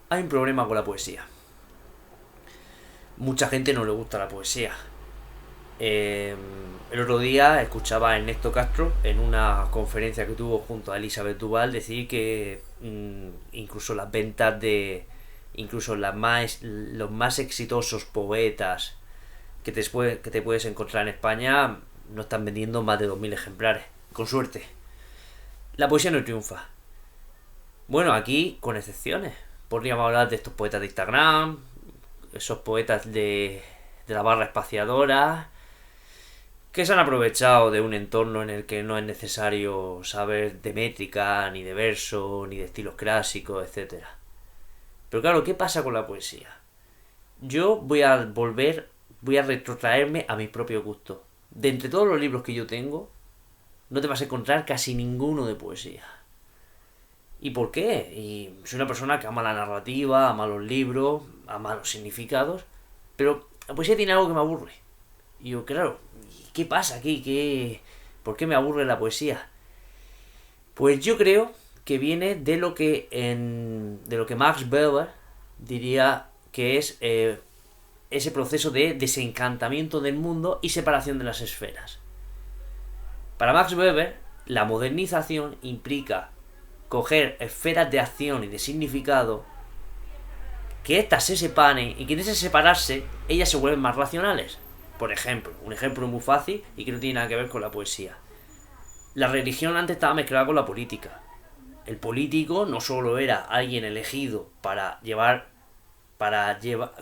Hay un problema con la poesía. Mucha gente no le gusta la poesía. El otro día escuchaba a Ernesto Castro en una conferencia que tuvo junto a Elizabeth Duval decir que incluso las ventas de incluso los más exitosos poetas que te puedes encontrar en España no están vendiendo más de 2000 ejemplares, con suerte. La poesía no triunfa. Bueno, aquí con excepciones. Podríamos hablar de estos poetas de Instagram, esos poetas de la barra espaciadora, que se han aprovechado de un entorno en el que no es necesario saber de métrica, ni de verso, ni de estilos clásicos, etcétera. Pero claro, ¿qué pasa con la poesía? Yo voy a retrotraerme a mi propio gusto. De entre todos los libros que yo tengo, no te vas a encontrar casi ninguno de poesía. ¿Y por qué? Y soy una persona que ama la narrativa, ama los libros, ama los significados, pero la poesía tiene algo que me aburre. Y yo, claro, ¿qué pasa aquí? ¿Por qué me aburre la poesía? Pues yo creo que viene de lo que Max Weber diría que es ese proceso de desencantamiento del mundo y separación de las esferas. Para Max Weber, la modernización implica coger esferas de acción y de significado, que éstas se separen y que en ese separarse ellas se vuelven más racionales. Por ejemplo, un ejemplo muy fácil y que no tiene nada que ver con la poesía. La religión antes estaba mezclada con la política. El político no solo era alguien elegido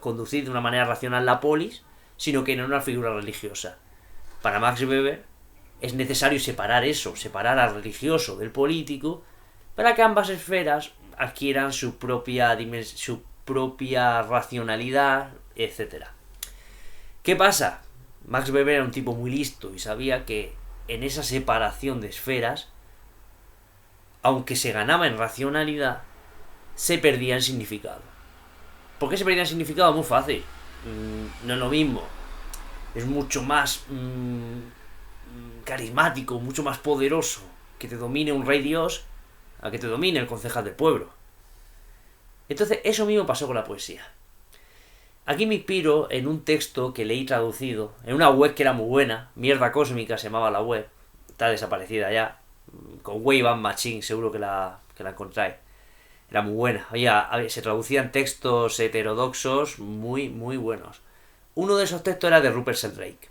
conducir de una manera racional la polis, sino que era una figura religiosa. Para Max Weber es necesario separar eso, separar al religioso del político, para que ambas esferas adquieran su propia racionalidad, etcétera. ¿Qué pasa? Max Weber era un tipo muy listo y sabía que en esa separación de esferas, aunque se ganaba en racionalidad, se perdía en significado. ¿Por qué se perdía en significado? Muy fácil. No es lo mismo. Es mucho más carismático, mucho más poderoso que te domine un rey dios a que te domine el concejal del pueblo. Entonces, eso mismo pasó con la poesía. Aquí me inspiro en un texto que leí traducido, en una web que era muy buena, Mierda Cósmica se llamaba la web, está desaparecida ya, con Wayback Machine seguro que la encontráis. Era muy buena. Oye, se traducían textos heterodoxos muy, muy buenos. Uno de esos textos era de Rupert Sheldrake.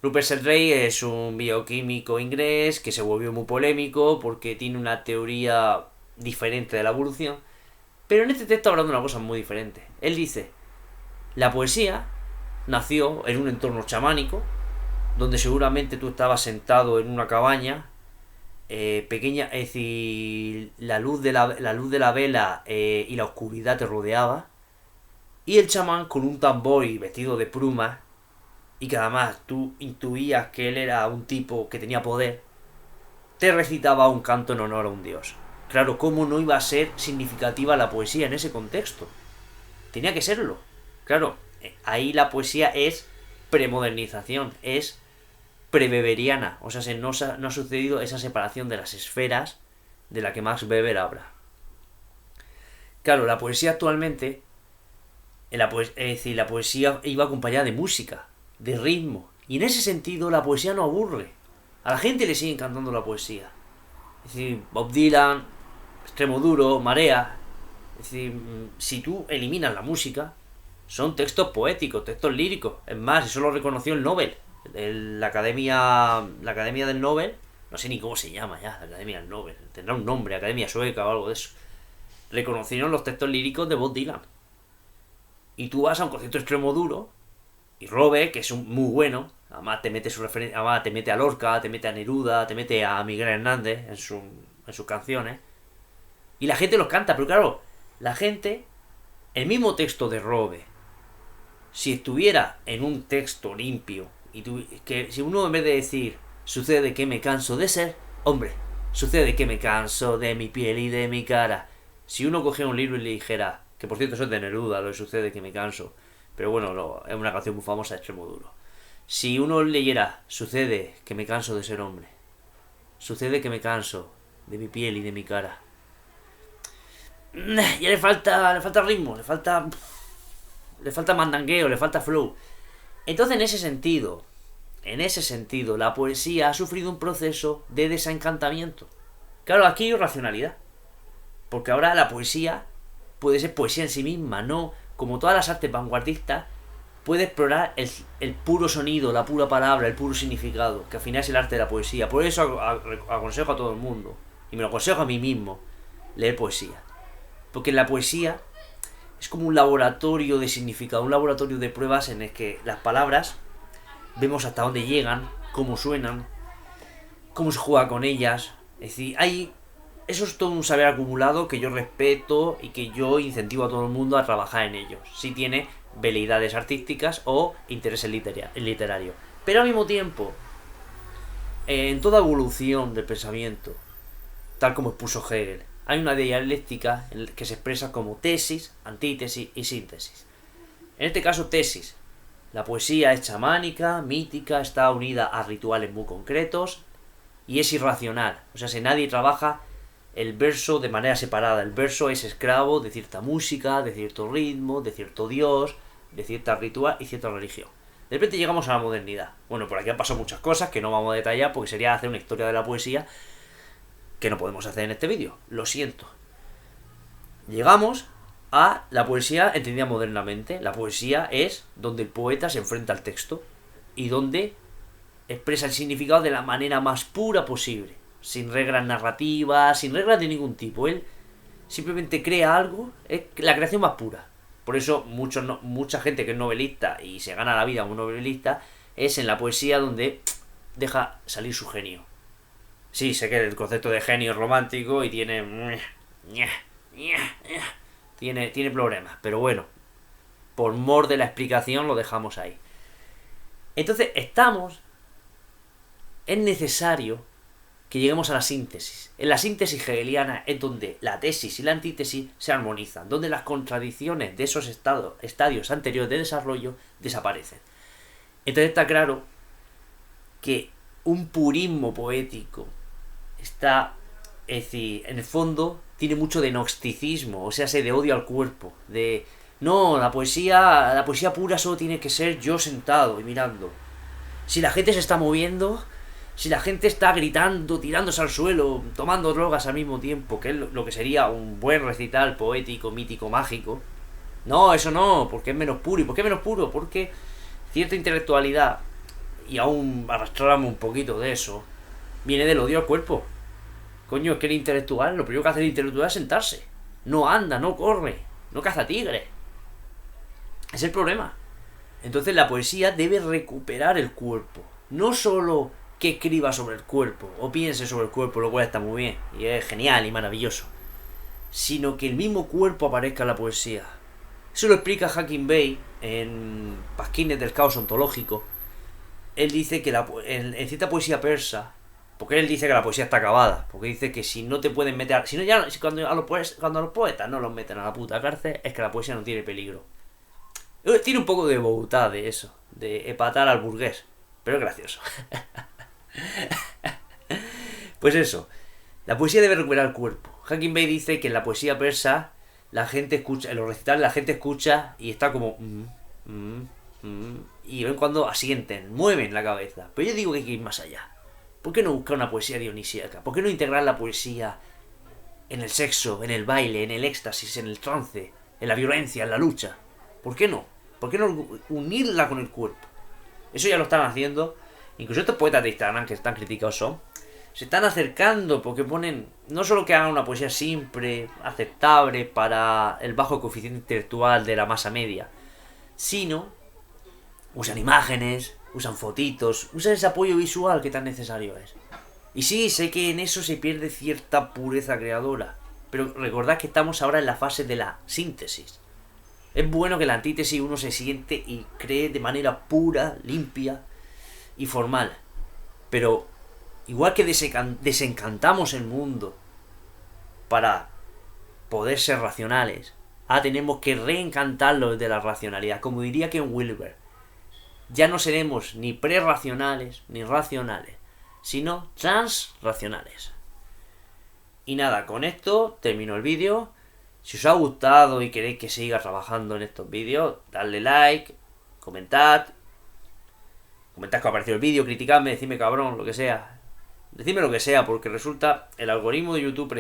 Rupert Sheldrake es un bioquímico inglés que se volvió muy polémico porque tiene una teoría diferente de la evolución. Pero en este texto habla de una cosa muy diferente. Él dice, la poesía nació en un entorno chamánico, donde seguramente tú estabas sentado en una cabaña pequeña, es decir, la luz de la vela y la oscuridad te rodeaba, y el chamán con un tambor y vestido de plumas, y que además tú intuías que él era un tipo que tenía poder, te recitaba un canto en honor a un dios. Claro, ¿cómo no iba a ser significativa la poesía en ese contexto? Tenía que serlo. Claro, ahí la poesía es premodernización, es prebeberiana. O sea, no ha sucedido esa separación de las esferas de la que Max Weber habla. Claro, la poesía actualmente, es decir, la poesía iba acompañada de música, de ritmo. Y en ese sentido la poesía no aburre. A la gente le sigue encantando la poesía. Es decir, Bob Dylan, Extremo Duro, Marea. Es decir, si tú eliminas la música, son textos poéticos, textos líricos. Es más, eso lo reconoció el Nobel. La Academia del Nobel, no sé ni cómo se llama ya, la Academia del Nobel. Tendrá un nombre, Academia Sueca o algo de eso. Reconocieron los textos líricos de Bob Dylan. Y tú vas a un concierto Extremo Duro y Robe, que es muy bueno, además además te mete a Lorca, te mete a Neruda, te mete a Miguel Hernández en sus canciones. Y la gente los canta, pero claro, la gente, el mismo texto de Robe, si estuviera en un texto limpio, que si uno en vez de decir sucede que me canso de ser, hombre, sucede que me canso de mi piel y de mi cara. Si uno cogiera un libro y le dijera, que por cierto eso es de Neruda, lo de sucede que me canso, pero bueno, es una canción muy famosa de Extremo Duro. Si uno leyera, sucede que me canso de ser hombre, sucede que me canso de mi piel y de mi cara, ya le falta ritmo, le falta mandangueo, le falta flow. Entonces, en ese sentido, la poesía ha sufrido un proceso de desencantamiento. Claro, aquí hay racionalidad. Porque ahora la poesía puede ser poesía en sí misma, no como todas las artes vanguardistas, puede explorar el puro sonido, la pura palabra, el puro significado, que al final es el arte de la poesía. Por eso aconsejo a todo el mundo, y me lo aconsejo a mí mismo, leer poesía. Porque la poesía es como un laboratorio de significado, un laboratorio de pruebas en el que las palabras vemos hasta dónde llegan, cómo suenan, cómo se juega con ellas. Es decir, eso es todo un saber acumulado que yo respeto y que yo incentivo a todo el mundo a trabajar en ello, si tiene veleidades artísticas o intereses literarios. Pero al mismo tiempo, en toda evolución del pensamiento, tal como expuso Hegel, hay una dialéctica que se expresa como tesis, antítesis y síntesis. En este caso, tesis. La poesía es chamánica, mítica, está unida a rituales muy concretos y es irracional. O sea, si nadie trabaja el verso de manera separada. El verso es esclavo de cierta música, de cierto ritmo, de cierto dios, de cierta ritual y cierta religión. De repente llegamos a la modernidad. Bueno, por aquí han pasado muchas cosas que no vamos a detallar porque sería hacer una historia de la poesía que no podemos hacer en este vídeo. Lo siento. Llegamos a la poesía entendida modernamente. La poesía es donde el poeta se enfrenta al texto y donde expresa el significado de la manera más pura posible, sin reglas narrativas, sin reglas de ningún tipo. Él simplemente crea algo, es la creación más pura. Por eso mucha gente que es novelista y se gana la vida como novelista es en la poesía donde deja salir su genio. Sí, sé que el concepto de genio es romántico y tiene problemas, pero bueno, por mor de la explicación lo dejamos ahí. Entonces es necesario que lleguemos a la síntesis. En la síntesis hegeliana es donde la tesis y la antítesis se armonizan, donde las contradicciones de esos estadios anteriores de desarrollo desaparecen. Entonces está claro que un purismo poético está, es decir, en el fondo tiene mucho de gnosticismo, o sea, de odio al cuerpo, de no, la poesía pura solo tiene que ser yo sentado y mirando. Si la gente se está moviendo, si la gente está gritando, tirándose al suelo, tomando drogas al mismo tiempo, que es lo que sería un buen recital poético, mítico, mágico. No, eso no, porque es menos puro. ¿Y por qué menos puro? Porque cierta intelectualidad, y aún arrastramos un poquito de eso, viene del odio al cuerpo. Coño, es que el intelectual, lo primero que hace el intelectual es sentarse. No anda, no corre, no caza tigres. Es el problema. Entonces la poesía debe recuperar el cuerpo. No solo que escriba sobre el cuerpo o piense sobre el cuerpo, lo cual está muy bien y es genial y maravilloso, sino que el mismo cuerpo aparezca en la poesía. Eso lo explica Hacking Bay en Pasquines del caos ontológico. Él dice que en cierta poesía persa, porque él dice que la poesía está acabada, porque dice que si no te pueden meter, cuando a los poetas no los meten a la puta cárcel, es que la poesía no tiene peligro. Tiene un poco de boutá de eso, de epatar al burgués, pero es gracioso. Pues eso, la poesía debe recuperar el cuerpo. Hacking Bay dice que en la poesía persa la gente escucha, en los recitales la gente escucha y está como y ven cuando asienten, mueven la cabeza. Pero yo digo que hay que ir más allá. ¿Por qué no buscar una poesía dionisíaca? ¿Por qué no integrar la poesía en el sexo, en el baile, en el éxtasis, en el trance, en la violencia, en la lucha? ¿Por qué no? ¿Por qué no unirla con el cuerpo? Eso ya lo están haciendo. Incluso estos poetas de Instagram que están criticados se están acercando porque ponen no solo que hagan una poesía simple, aceptable para el bajo coeficiente intelectual de la masa media, sino usan imágenes, usan fotitos, usan ese apoyo visual que tan necesario es. Y sí, sé que en eso se pierde cierta pureza creadora, pero recordad que estamos ahora en la fase de la síntesis. Es bueno que la antítesis uno se siente y cree de manera pura, limpia y formal. Pero igual que desencantamos el mundo para poder ser racionales, ahora tenemos que reencantarlo desde la racionalidad. Como diría Ken Wilber, ya no seremos ni prerracionales ni racionales, sino transracionales. Y nada, con esto termino el vídeo. Si os ha gustado y queréis que siga trabajando en estos vídeos, dadle like, comentad que os ha parecido el vídeo, criticadme, decidme cabrón, lo que sea. Decidme lo que sea, porque resulta, el algoritmo de YouTube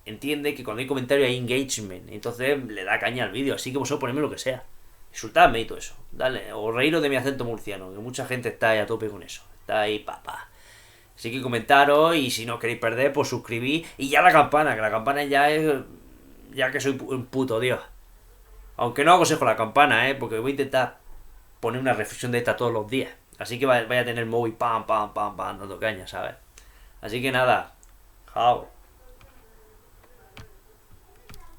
entiende que cuando hay comentario hay engagement, entonces le da caña al vídeo, así que vosotros ponedme lo que sea. Insultadme y todo eso. Dale, o reíros de mi acento murciano, que mucha gente está ahí a tope con eso. Está ahí, papá. Así que comentaros y si no os queréis perder, pues suscribís. Y ya la campana, que la campana ya es... Ya que soy un puto dios. Aunque no aconsejo la campana, porque voy a intentar poner una reflexión de esta todos los días. Así que vaya a tener móvil pam, pam, pam, pam, dando caña, ¿sabes? Así que nada. Chao.